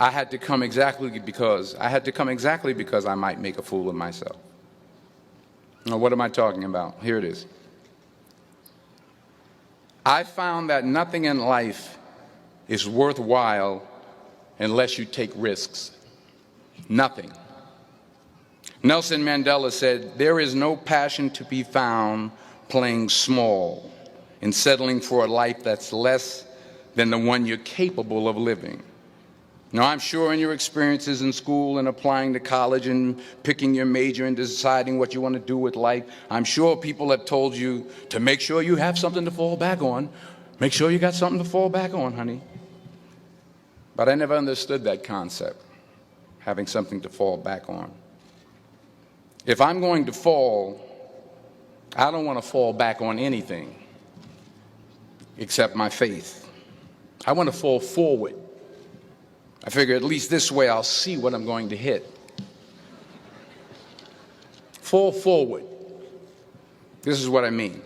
I had to come exactly because I might make a fool of myself. Now, what am I talking about? Here it is. I found that nothing in life is worthwhile unless you take risks. Nothing. Nelson Mandela said, "There is no passion to be found playing small and settling for a life that's less than the one you're capable of living." Now, I'm sure in your experiences in school and applying to college and picking your major and deciding what you want to do with life, I'm sure people have told you to make sure you have something to fall back on. Make sure you got something to fall back on, honey. But I never understood that concept, having something to fall back on. If I'm going to fall, I don't want to fall back on anything except my faith. I want to fall forward. I figure at least this way I'll see what I'm going to hit. Fall forward. This is what I mean.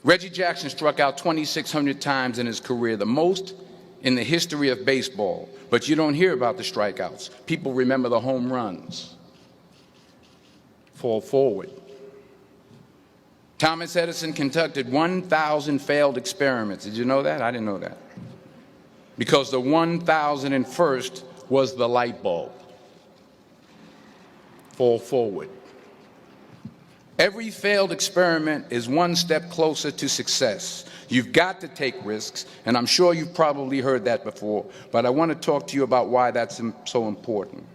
Reggie Jackson struck out 2,600 times in his career, the most in the history of baseball. But you don't hear about the strikeouts. People remember the home runs. Fall forward. Thomas Edison conducted 1,000 failed experiments. Did you know that? I didn't know that. Because the 1,001st was the light bulb. Fall forward. Every failed experiment is one step closer to success. You've got to take risks, and I'm sure you've probably heard that before, but I want to talk to you about why that's so important.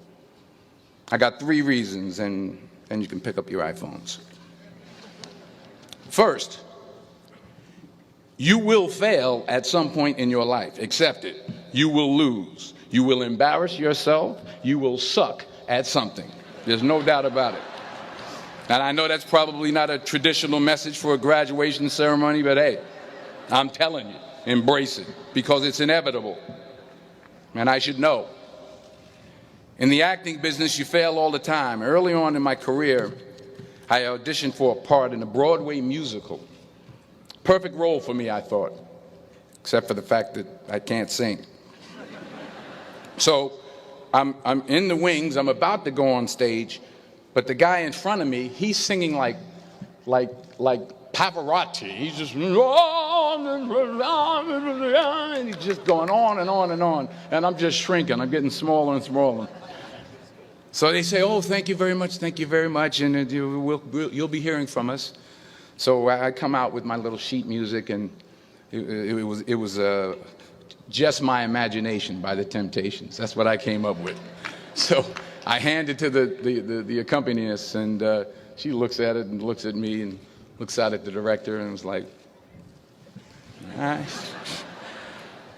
I got 3 reasons, and you can pick up your iPhones. First, you will fail at some point in your life. Accept it. You will lose. You will embarrass yourself. You will suck at something. There's no doubt about it. And I know that's probably not a traditional message for a graduation ceremony, but hey, I'm telling you, embrace it, because it's inevitable. And I should know. In the acting business, you fail all the time. Early on in my career, I auditioned for a part in a Broadway musical. Perfect role for me, I thought, except for the fact that I can't sing. So I'm in the wings, I'm about to go on stage, but the guy in front of me, he's singing like Pavarotti. He's just, and he's just going on and on and on, and I'm just shrinking, I'm getting smaller and smaller. So they say, "Oh, thank you very much, and you'll be hearing from us." So I come out with my little sheet music, and it was Just My Imagination by the Temptations. That's what I came up with. So I hand it to the accompanist, and she looks at it and looks at me and looks out at the director and was like, "All right."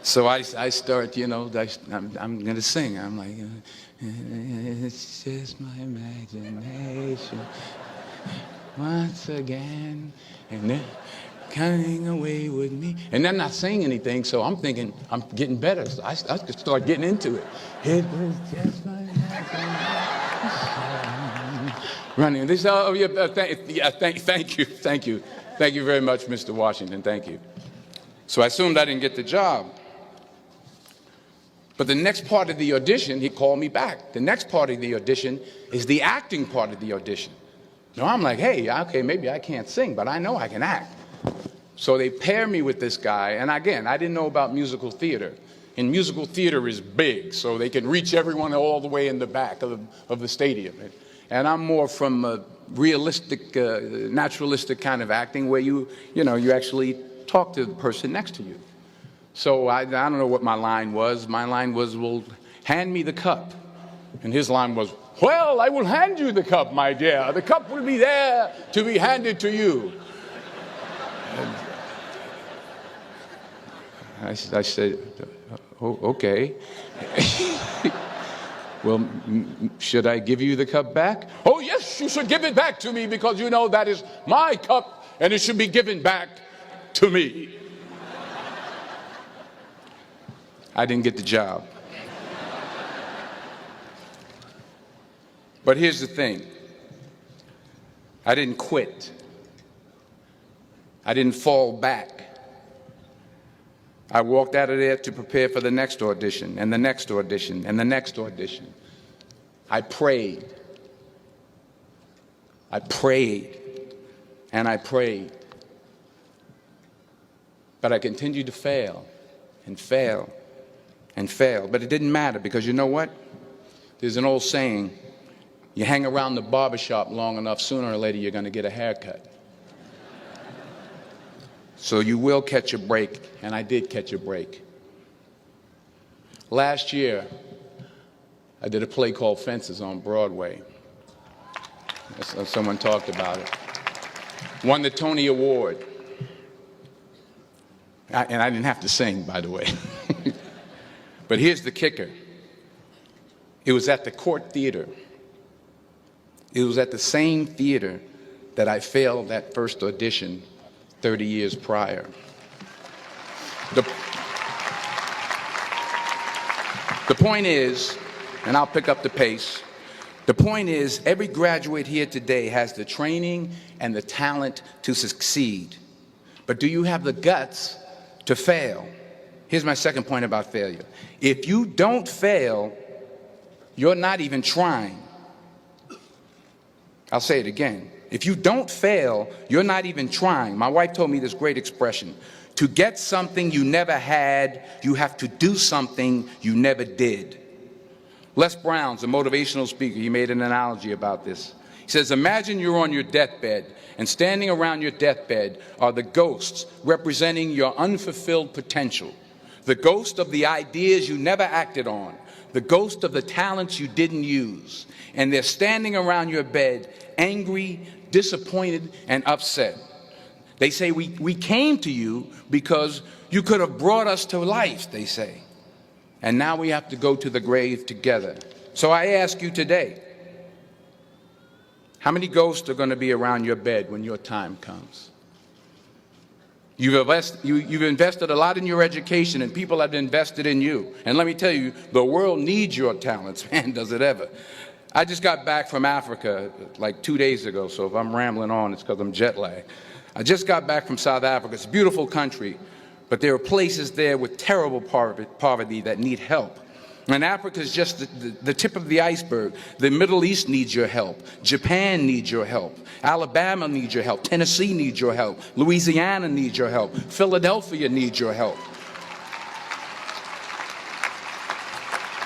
So I start, I'm going to sing. I'm like, "It's just my imagination. Once again, and then coming away with me." And I'm not saying anything, so I'm thinking I'm getting better. So I just start getting into it. It was just my imagination. Running. This, thank you very much, Mr. Washington. Thank you. So I assumed I didn't get the job. But the next part of the audition, he called me back. The next part of the audition is the acting part of the audition. Now I'm like, hey, okay, maybe I can't sing, but I know I can act. So they pair me with this guy, and again, I didn't know about musical theater. And musical theater is big, so they can reach everyone all the way in the back of the stadium. And I'm more from a realistic, naturalistic kind of acting where you actually talk to the person next to you. So I don't know what my line was. My line was, "Well, hand me the cup." And his line was, "Well, I will hand you the cup, my dear. The cup will be there to be handed to you." And I said, "Oh, okay." "Well, should I give you the cup back?" "Oh, yes, you should give it back to me, because you know that is my cup and it should be given back to me." I didn't get the job. But here's the thing. I didn't quit. I didn't fall back. I walked out of there to prepare for the next audition, and the next audition, and the next audition. I prayed. I prayed, and I prayed. But I continued to fail, and fail, and fail. But it didn't matter, because you know what? There's an old saying, you hang around the barbershop long enough, sooner or later you're going to get a haircut. So you will catch a break, and I did catch a break. Last year, I did a play called Fences on Broadway. Someone talked about it. Won the Tony Award. And I didn't have to sing, by the way. But here's the kicker. It was at the Court Theater. It was at the same theater that I failed that first audition 30 years prior. The point is, and I'll pick up the pace, the point is every graduate here today has the training and the talent to succeed. But do you have the guts to fail? Here's my second point about failure. If you don't fail, you're not even trying. I'll say it again. If you don't fail, you're not even trying. My wife told me this great expression. To get something you never had, you have to do something you never did. Les Brown's a motivational speaker. He made an analogy about this. He says, imagine you're on your deathbed, and standing around your deathbed are the ghosts representing your unfulfilled potential, the ghost of the ideas you never acted on, the ghost of the talents you didn't use. And they're standing around your bed, angry, disappointed, and upset. They say, we came to you because you could have brought us to life, they say. And now we have to go to the grave together. So I ask you today, how many ghosts are going to be around your bed when your time comes? You've invested a lot in your education, and people have invested in you. And let me tell you, the world needs your talents, man, does it ever. I just got back from Africa like 2 days ago, so if I'm rambling on, it's because I'm jet lagged. I just got back from South Africa. It's a beautiful country, but there are places there with terrible poverty that need help. And Africa is just the tip of the iceberg. The Middle East needs your help. Japan needs your help. Alabama needs your help. Tennessee needs your help. Louisiana needs your help. Philadelphia needs your help.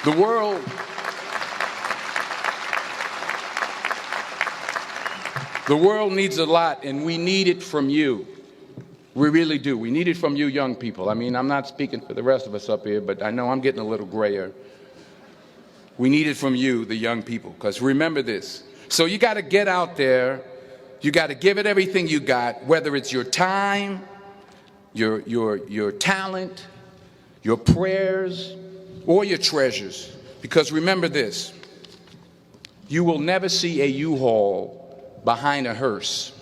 The world needs a lot, and we need it from you. We really do. We need it from you young people. I mean, I'm not speaking for the rest of us up here, but I know I'm getting a little grayer. We need it from you, the young people, because remember this. So you got to get out there. You got to give it everything you got, whether it's your time, your talent, your prayers, or your treasures. Because remember this. You will never see a U-Haul behind a hearse.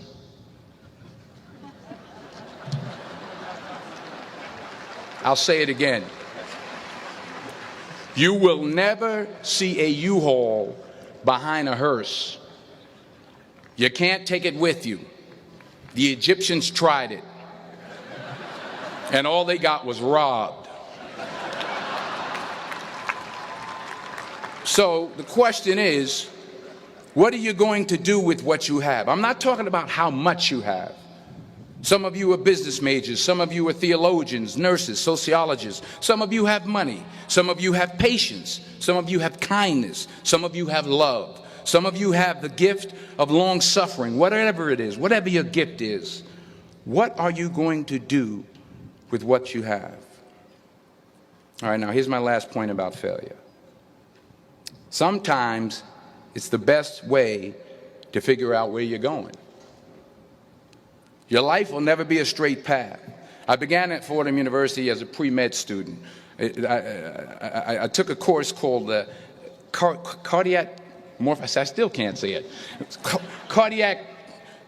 I'll say it again. You will never see a U-Haul behind a hearse. You can't take it with you. The Egyptians tried it, and all they got was robbed. So the question is, what are you going to do with what you have? I'm not talking about how much you have. Some of you are business majors, some of you are theologians, nurses, sociologists, some of you have money, some of you have patience, some of you have kindness, some of you have love, some of you have the gift of long suffering, whatever it is, whatever your gift is. What are you going to do with what you have? All right, now here's my last point about failure. Sometimes it's the best way to figure out where you're going. Your life will never be a straight path. I began at Fordham University as a pre-med student. I took a course called cardiac morphogenesis. I still can't say it. Cardiac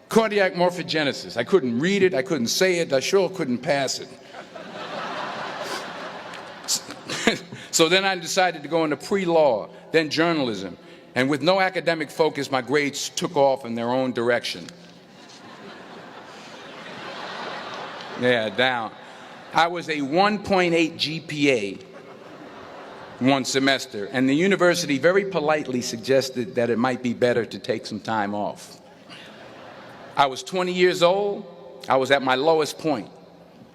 morphogenesis. I couldn't read it. I couldn't say it. I sure couldn't pass it. So then I decided to go into pre-law, then journalism. And with no academic focus, my grades took off in their own direction. Yeah, down. I was a 1.8 GPA one semester, and the university very politely suggested that it might be better to take some time off. I was 20 years old. I was at my lowest point.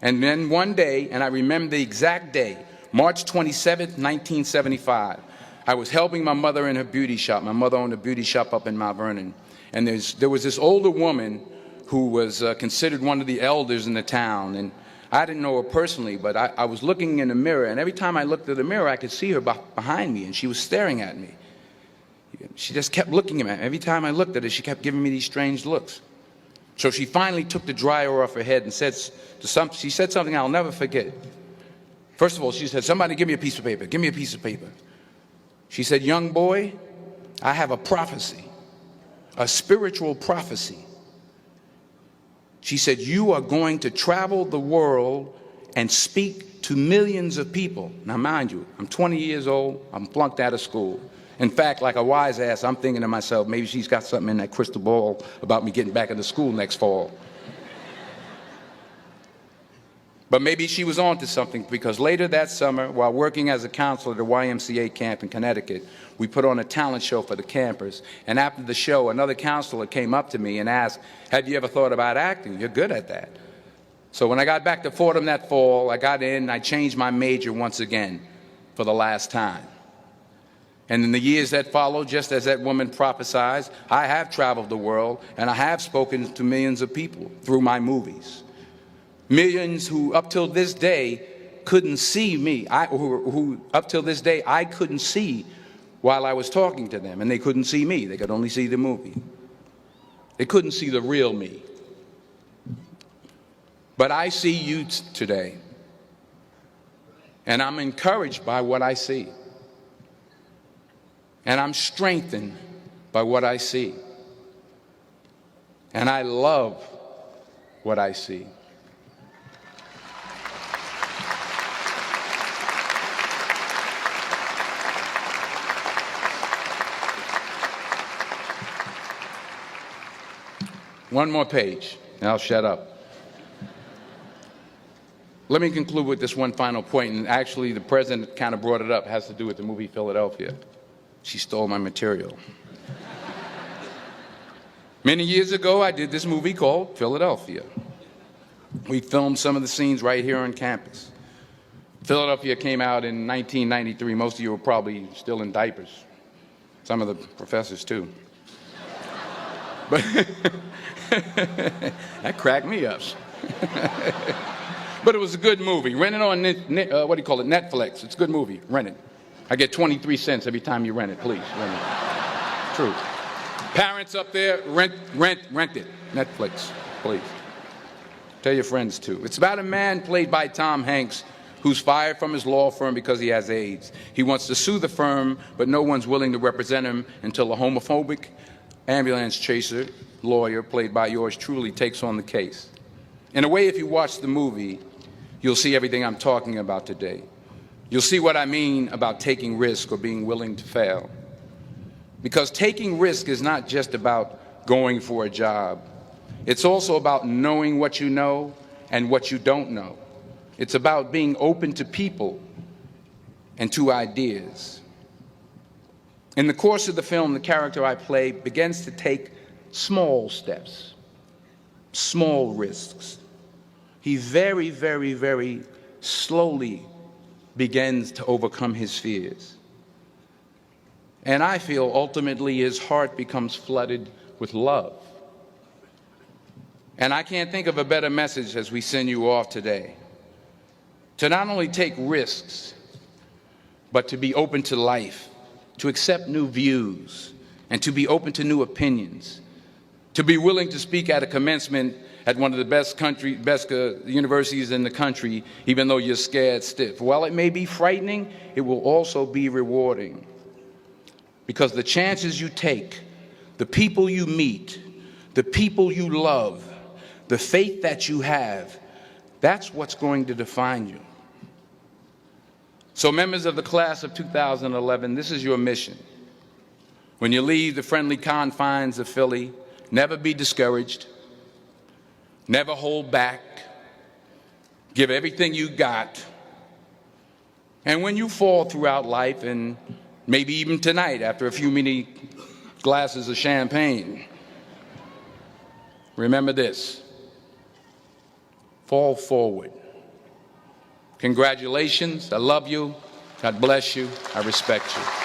And then one day, and I remember the exact day, March 27th, 1975, I was helping my mother in her beauty shop. My mother owned a beauty shop up in Mount Vernon. And there was this older woman who was considered one of the elders in the town. And I didn't know her personally, but I was looking in the mirror, and every time I looked at the mirror, I could see her behind me, and she was staring at me. She just kept looking at me. Every time I looked at her, she kept giving me these strange looks. So she finally took the dryer off her head and she said something I'll never forget. First of all, she said, "Somebody give me a piece of paper. Give me a piece of paper." She said, "Young boy, I have a prophecy, a spiritual prophecy." She said, "You are going to travel the world and speak to millions of people." Now, mind you, I'm 20 years old. I'm flunked out of school. In fact, like a wise ass, I'm thinking to myself, maybe she's got something in that crystal ball about me getting back into school next fall. But maybe she was on to something, because later that summer, while working as a counselor at a YMCA camp in Connecticut, we put on a talent show for the campers. And after the show, another counselor came up to me and asked, "Have you ever thought about acting? You're good at that." So when I got back to Fordham that fall, I got in and I changed my major once again for the last time. And in the years that followed, just as that woman prophesied, I have traveled the world and I have spoken to millions of people through my movies. Millions who up till this day couldn't see me, who up till this day I couldn't see while I was talking to them, and they couldn't see me. They could only see the movie. They couldn't see the real me. But I see you today, and I'm encouraged by what I see. And I'm strengthened by what I see. And I love what I see. One more page, and I'll shut up. Let me conclude with this one final point, and actually the president kind of brought it up. It has to do with the movie Philadelphia. She stole my material. Many years ago, I did this movie called Philadelphia. We filmed some of the scenes right here on campus. Philadelphia came out in 1993. Most of you were probably still in diapers. Some of the professors, too. But that cracked me up. But it was a good movie. Rent it on, Netflix. It's a good movie. Rent it. I get 23 cents every time you rent it. Please, rent it. True. Parents up there, rent it. Netflix, please. Tell your friends, too. It's about a man played by Tom Hanks who's fired from his law firm because he has AIDS. He wants to sue the firm, but no one's willing to represent him until a homophobic ambulance chaser lawyer, played by yours truly, takes on the case. In a way, if you watch the movie, you'll see everything I'm talking about today. You'll see what I mean about taking risk or being willing to fail. Because taking risk is not just about going for a job. It's also about knowing what you know and what you don't know. It's about being open to people and to ideas. In the course of the film, the character I play begins to take small steps, small risks. He very, very, very slowly begins to overcome his fears. And I feel ultimately his heart becomes flooded with love. And I can't think of a better message as we send you off today. To not only take risks, but to be open to life, to accept new views, and to be open to new opinions, to be willing to speak at a commencement at one of the best universities in the country, even though you're scared stiff. While it may be frightening, it will also be rewarding. Because the chances you take, the people you meet, the people you love, the faith that you have, that's what's going to define you. So members of the class of 2011, this is your mission. When you leave the friendly confines of Philly, never be discouraged. Never hold back. Give everything you got. And when you fall throughout life, and maybe even tonight after a few many glasses of champagne, remember this: fall forward. Congratulations. I love you. God bless you. I respect you.